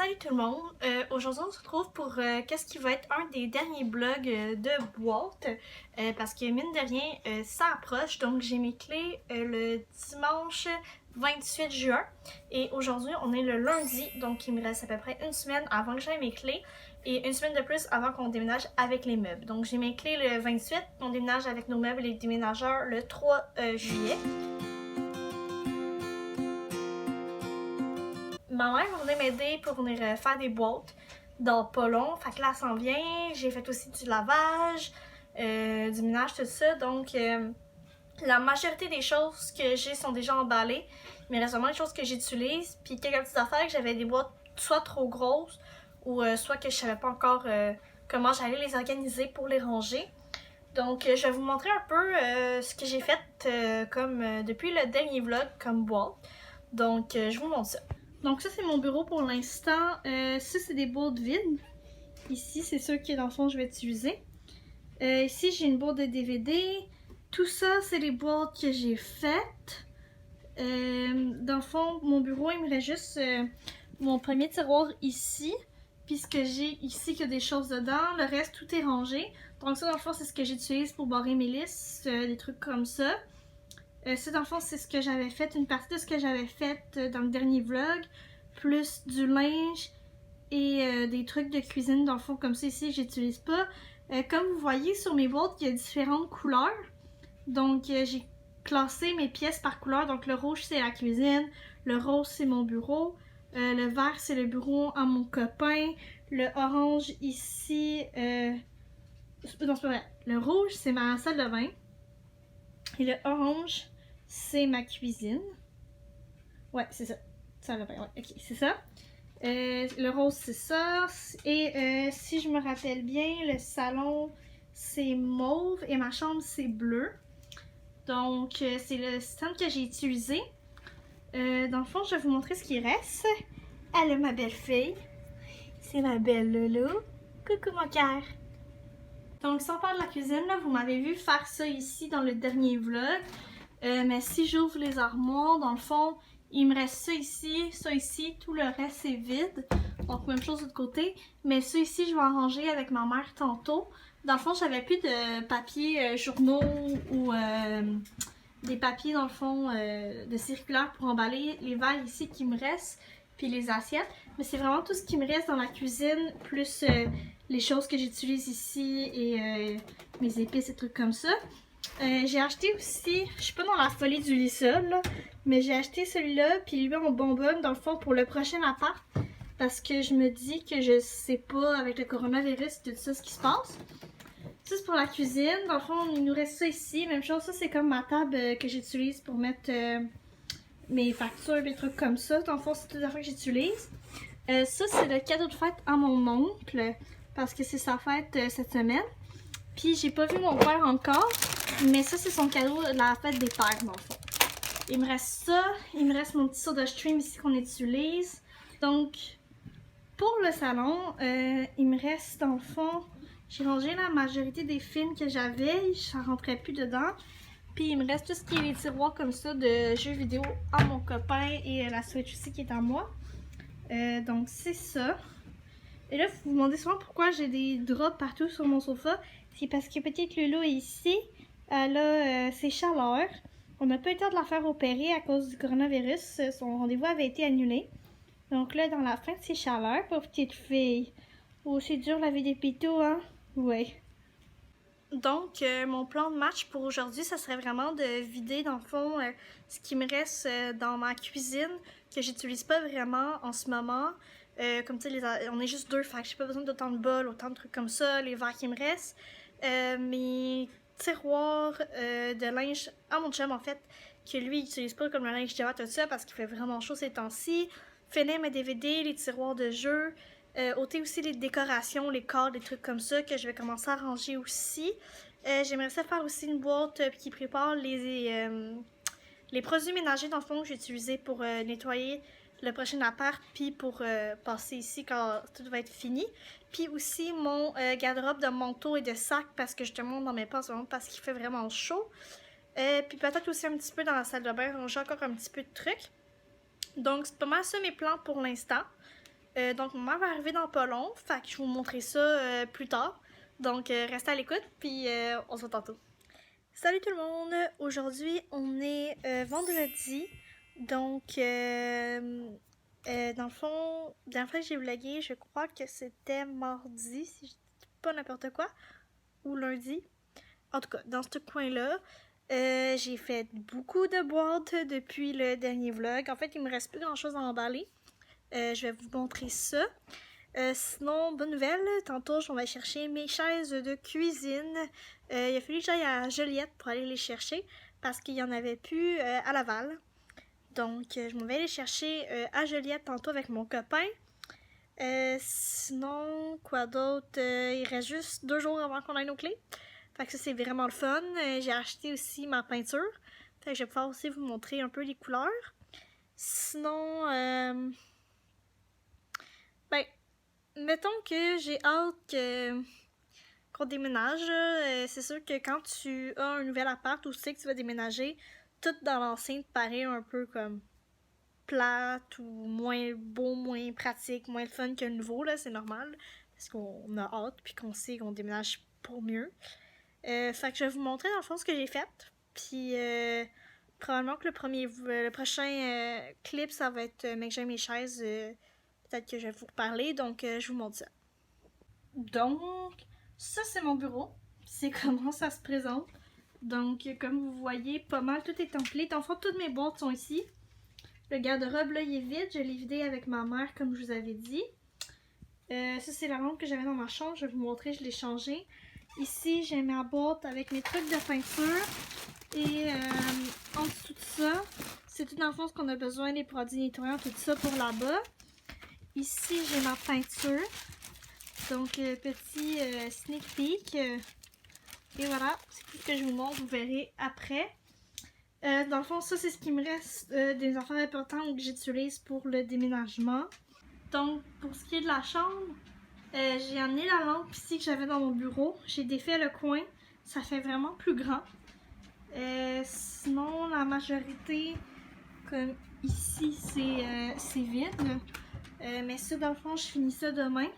Salut tout le monde! Aujourd'hui on se retrouve pour qu'est-ce qui va être un des derniers vlogs de boîte parce que mine de rien ça approche, donc j'ai mes clés le dimanche 28 juin et aujourd'hui on est le lundi, donc il me reste à peu près une semaine avant que j'aie mes clés et une semaine de plus avant qu'on déménage avec les meubles. Donc j'ai mes clés le 28, on déménage avec nos meubles et les déménageurs le 3 juillet. Ma mère va venir m'aider pour venir faire des boîtes dans pas long. Fait que là, elle s'en vient. J'ai fait aussi du lavage, du ménage, tout ça. Donc, la majorité des choses que j'ai sont déjà emballées. Mais il reste vraiment des choses que j'utilise. Puis quelques petites affaires que j'avais des boîtes soit trop grosses ou soit que je savais pas encore comment j'allais les organiser pour les ranger. Donc, je vais vous montrer un peu ce que j'ai fait comme depuis le dernier vlog comme boîte. Donc, je vous montre ça. Donc ça c'est mon bureau pour l'instant. Ça c'est des boîtes vides. Ici c'est ceux que dans le fond je vais utiliser. Ici j'ai une boîte de DVD. Tout ça c'est les boîtes que j'ai faites. Dans le fond mon bureau il me reste juste mon premier tiroir ici. Puis ce que j'ai ici qu'il y a des choses dedans. Le reste tout est rangé. Donc ça dans le fond c'est ce que j'utilise pour barrer mes listes. Des trucs comme ça. Ça, dans le fond, c'est ce que j'avais fait, une partie de ce que j'avais fait dans le dernier vlog, plus du linge et des trucs de cuisine, dans le fond, comme ça ici, j'utilise pas. Comme vous voyez sur mes boîtes, il y a différentes couleurs. Donc, j'ai classé mes pièces par couleur. Donc, le rouge, c'est la cuisine, le rose, c'est mon bureau, le vert, c'est le bureau à mon copain, le orange ici, non, c'est pas vrai. Le rouge, c'est ma salle de bain. Et le orange, c'est ma cuisine. Ouais, c'est ça. Ça va bien, ouais, ok, c'est ça. Le rose, c'est ça. Et si je me rappelle bien, le salon, c'est mauve et ma chambre, c'est bleu. Donc, c'est le système que j'ai utilisé. Dans le fond, je vais vous montrer ce qui reste. Elle est ma belle-fille. C'est ma belle Loulou. Coucou mon cœur. Donc, sans faire de la cuisine, là, vous m'avez vu faire ça ici dans le dernier vlog. Mais si j'ouvre les armoires, dans le fond, il me reste ça ici, tout le reste c'est vide. Donc, même chose de l'autre côté. Mais ça ici, je vais en ranger avec ma mère tantôt. Dans le fond, j'avais plus de papier journaux ou des papiers, dans le fond, de circulaire pour emballer les verres ici qui me restent, puis les assiettes. Mais c'est vraiment tout ce qui me reste dans la cuisine, plus les choses que j'utilise ici et mes épices et trucs comme ça. J'ai acheté aussi, je suis pas dans la folie du Lysol, là, mais j'ai acheté celui-là, puis lui en bonbonne dans le fond pour le prochain appart, parce que je me dis que je sais pas avec le coronavirus et tout ça ce qui se passe. Ça c'est pour la cuisine, dans le fond il nous reste ça ici, même chose, ça c'est comme ma table que j'utilise pour mettre mes factures, des trucs comme ça, dans le fond c'est toutes les affaires que j'utilise. Ça c'est le cadeau de fête à mon oncle, parce que c'est sa fête cette semaine. Puis j'ai pas vu mon père encore, mais ça c'est son cadeau de la fête des pères dans le fond. Il me reste ça, il me reste mon petit soda stream ici qu'on utilise. Donc pour le salon, il me reste dans le fond, j'ai rangé la majorité des films que j'avais, ça rentrait plus dedans. Puis il me reste tout ce qui est les tiroirs comme ça de jeux vidéo à mon copain et la Switch aussi qui est à moi. Donc c'est ça. Et là, vous vous demandez souvent pourquoi j'ai des draps partout sur mon sofa. C'est parce que petite Loulou ici, elle a ses chaleurs. On n'a pas eu le temps de la faire opérer à cause du coronavirus. Son rendez-vous avait été annulé. Donc là, dans la fin de ses chaleurs, pauvre petite fille. Oh, c'est dur la vie des pitous, hein? Ouais. Donc, mon plan de match pour aujourd'hui, ça serait vraiment de vider, dans le fond, ce qui me reste dans ma cuisine, que j'utilise pas vraiment en ce moment. Comme tu sais, on est juste deux, fait que j'ai pas besoin d'autant de bols, autant de trucs comme ça, les verres qui me restent. Mes tiroirs de linge à mon chum, en fait, que lui, il utilise pas comme le linge d'hiver, tout ça, parce qu'il fait vraiment chaud ces temps-ci. Finir mes DVD, les tiroirs de jeux. Ôter aussi les décorations, les cadres, des trucs comme ça que je vais commencer à ranger aussi. J'aimerais ça faire aussi une boîte qui prépare les produits ménagers dans le fond que j'ai utilisés pour nettoyer le prochain appart, puis pour passer ici quand tout va être fini. Puis aussi mon garde-robe de manteaux et de sacs parce que je te montre dans mes pas en ce moment parce qu'il fait vraiment chaud. Puis peut-être aussi un petit peu dans la salle de bain, ranger encore un petit peu de trucs. Donc c'est pas mal ça mes plans pour l'instant. Donc, ma mère va arriver dans pas long, fait que je vais vous montrer ça plus tard. Donc, restez à l'écoute, puis on se voit tantôt. Salut tout le monde! Aujourd'hui, on est vendredi. Donc, dans le fond, la dernière fois que j'ai vlogué, je crois que c'était mardi, si je dis pas n'importe quoi, ou lundi. En tout cas, dans ce coin-là, j'ai fait beaucoup de boîtes depuis le dernier vlog. En fait, il me reste plus grand-chose à emballer. Je vais vous montrer ça. Sinon, bonne nouvelle, tantôt je vais chercher mes chaises de cuisine. Il a fallu que j'aille à Joliette pour aller les chercher parce qu'il n'y en avait plus à Laval. Donc, je m'en vais les chercher à Joliette tantôt avec mon copain. Sinon, quoi d'autre? Il reste juste 2 jours avant qu'on aille nos clés. Fait que ça, c'est vraiment le fun. J'ai acheté aussi ma peinture. Fait que je vais pouvoir aussi vous montrer un peu les couleurs. Sinon, ben, mettons que j'ai hâte qu'on déménage. C'est sûr que quand tu as un nouvel appart ou tu sais que tu vas déménager, tout dans l'ancien te paraît un peu comme plate ou moins beau, moins pratique, moins fun que le nouveau, là, c'est normal. Parce qu'on a hâte puis qu'on sait qu'on déménage pour mieux. Fait que je vais vous montrer dans le fond ce que j'ai fait. Puis probablement que le prochain clip, ça va être mec j'aime mes chaises. Peut-être que je vais vous reparler, donc je vous montre ça. Donc, ça c'est mon bureau. C'est comment ça se présente. Donc, comme vous voyez, pas mal tout est empli. Dans le fond, toutes mes boîtes sont ici. Le garde-robe, là, il est vide. Je l'ai vidé avec ma mère, comme je vous avais dit. Ça, c'est la lampe que j'avais dans ma chambre. Je vais vous montrer, je l'ai changée. Ici, j'ai ma boîte avec mes trucs de peinture. Et en dessous de ça, c'est tout dans le fond ce qu'on a besoin, les produits nettoyants, tout ça pour là-bas. Ici, j'ai ma peinture. Donc, petit sneak peek. Et voilà, c'est tout ce que je vous montre, vous verrez après. Dans le fond, ça, c'est ce qui me reste des affaires importantes que j'utilise pour le déménagement. Donc, pour ce qui est de la chambre, j'ai amené la lampe ici que j'avais dans mon bureau. J'ai défait le coin. Ça fait vraiment plus grand. Sinon, la majorité, comme ici, c'est vide. Mais ça, dans le fond, je finis ça demain.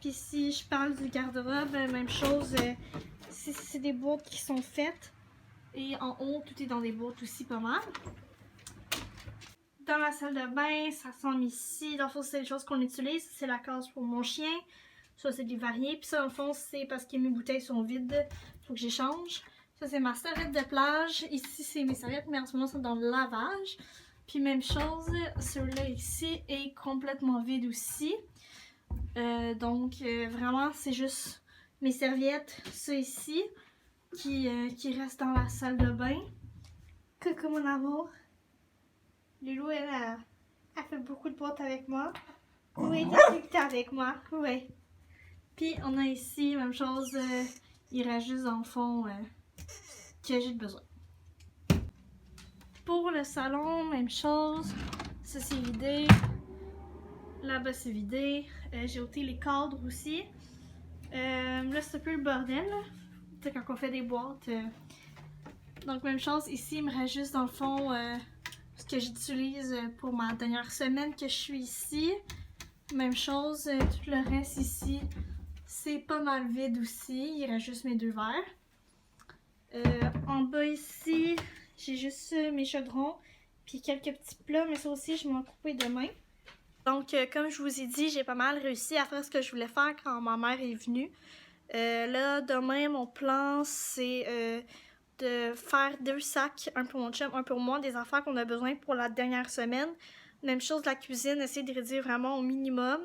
Puis si je parle du garde-robe, même chose. C'est des boîtes qui sont faites. Et en haut, tout est dans des boîtes aussi pas mal. Dans la salle de bain, ça ressemble ici. Dans le fond, c'est les choses qu'on utilise. C'est la case pour mon chien. Ça, c'est du varié. Puis ça, dans le fond, c'est parce que mes bouteilles sont vides. Faut que j'échange. Ça, c'est ma serviette de plage. Ici, c'est mes serviettes, mais en ce moment, c'est dans le lavage. Puis même chose, celui-là ici est complètement vide aussi. Donc, vraiment, c'est juste mes serviettes, ça ici, qui reste dans la salle de bain. Coucou mon amour. Loulou, elle fait beaucoup de boîtes avec moi. Oui, t'es avec moi. Oui. Puis on a ici, même chose, il reste juste dans le fond que j'ai besoin. Pour le salon, même chose. Ça c'est vidé. Là-bas c'est vidé. J'ai ôté les cadres aussi. Là c'est un peu le bordel. Tu sais, quand on fait des boîtes. Donc même chose, ici il me reste juste dans le fond ce que j'utilise pour ma dernière semaine que je suis ici. Même chose, tout le reste ici, c'est pas mal vide aussi. Il reste juste mes 2 verres. En bas ici, j'ai juste mes chaudrons, puis quelques petits plats, mais ça aussi, je vais m'en couper demain. Donc, comme je vous ai dit, j'ai pas mal réussi à faire ce que je voulais faire quand ma mère est venue. Là, demain, mon plan, c'est de faire 2 sacs, un pour mon chum, un pour moi, des affaires qu'on a besoin pour la dernière semaine. Même chose, la cuisine, essayer de réduire vraiment au minimum.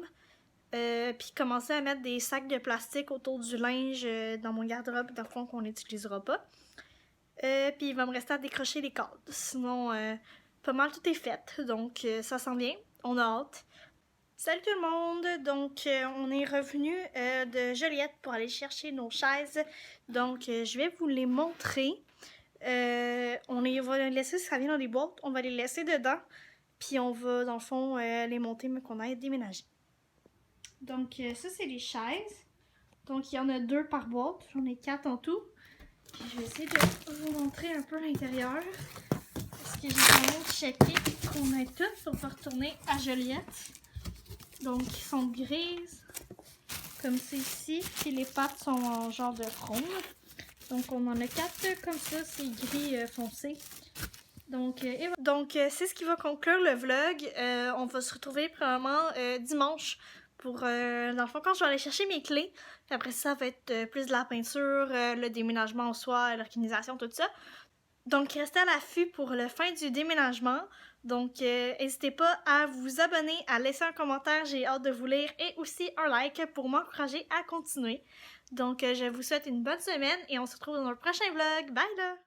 Puis commencer à mettre des sacs de plastique autour du linge dans mon garde-robe, dans le fond, qu'on n'utilisera pas. Puis il va me rester à décrocher les cadres. Sinon, pas mal tout est fait. Donc, ça s'en vient. On a hâte. Salut tout le monde! Donc, on est revenu de Joliette pour aller chercher nos chaises. Donc, je vais vous les montrer. On va les laisser, ça vient dans des boîtes. On va les laisser dedans. Puis, on va, dans le fond, les monter, mais qu'on aille déménager. Donc, ça, c'est les chaises. Donc, il y en a 2 par boîte. J'en ai 4 en tout. Puis, je vais essayer de vous montrer un peu l'intérieur. Parce que j'ai vraiment checké qu'on ait tout pour pas retourner à Joliette. Donc, ils sont grises, comme c'est ici. Puis les pattes sont en genre de ronde. Donc, on en a 4 comme ça, c'est gris foncé. Donc, et voilà. Donc, c'est ce qui va conclure le vlog. On va se retrouver probablement dimanche pour, dans le fond, quand je vais aller chercher mes clés. Puis après ça va être plus de la peinture, le déménagement en soi, l'organisation, tout ça. Donc, restez à l'affût pour la fin du déménagement. Donc, n'hésitez pas à vous abonner, à laisser un commentaire, j'ai hâte de vous lire, et aussi un like pour m'encourager à continuer. Donc, je vous souhaite une bonne semaine et on se retrouve dans le prochain vlog. Bye là!